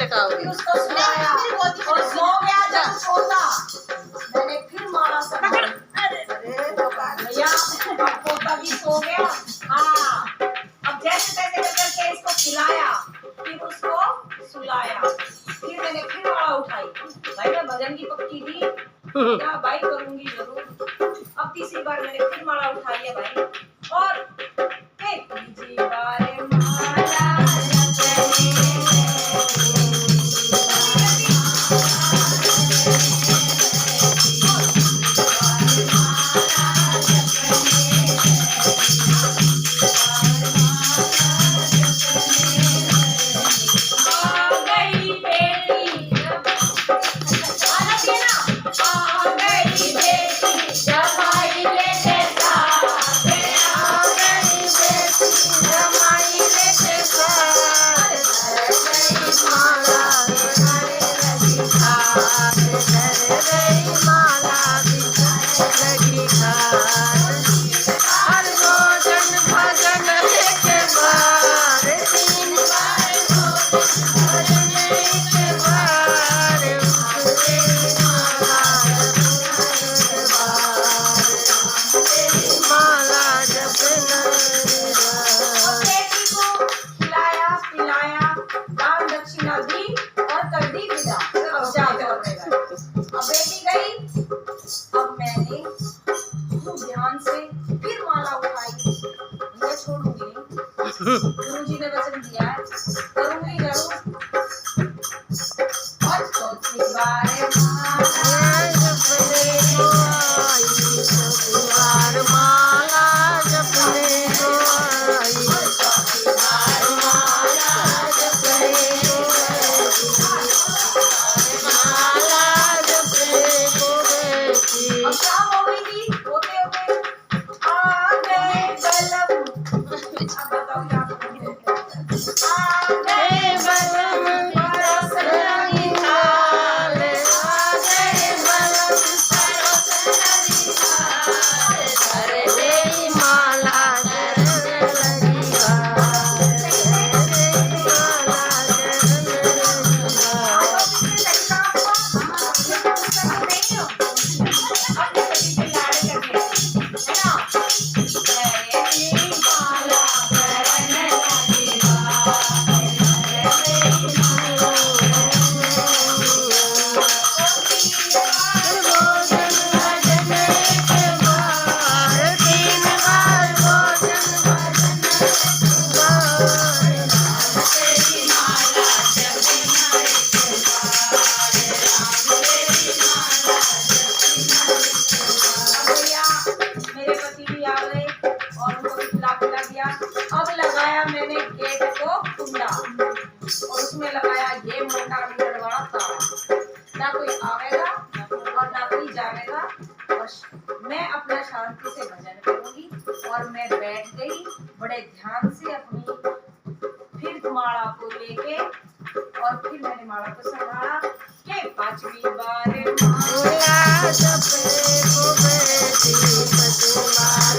फिर उसको सुलाया और सो गया। जब सोता मैंने फिर माला संभाली। भैया अब पोता भी सो गया। हाँ, अब जैसे तैसे करके इसको खिलाया, फिर उसको सुलाया, फिर मैंने फिर माला उठाई। भाई मैं भजन की पक्की थी, क्या भाई करूंगी जरूर। अब तीसरी बार मैंने फिर माला उठाई है भाई, और तीसरी बार गुरुजी ने वचन दिया है, करूंगी जरूर। और चौथी बार माला जपने को आई, माला जपने को बैठी। अब शाम हो गई थी, होते होते आ गए बलम। अब बताओ क्या मैंने गेट को कुंडा और उसमें लगाया ये मोटा मीटर वाला ताला। ना कोई आवेगा और ना कोई जावेगा, और मैं अपना शांति से भजन करूंगी। और मैं बैठ गई बड़े ध्यान से अपनी फिर माला को लेके, और फिर मैंने माला को संभाला कि पांचवी बार माला जपने को बैठी, 5 बार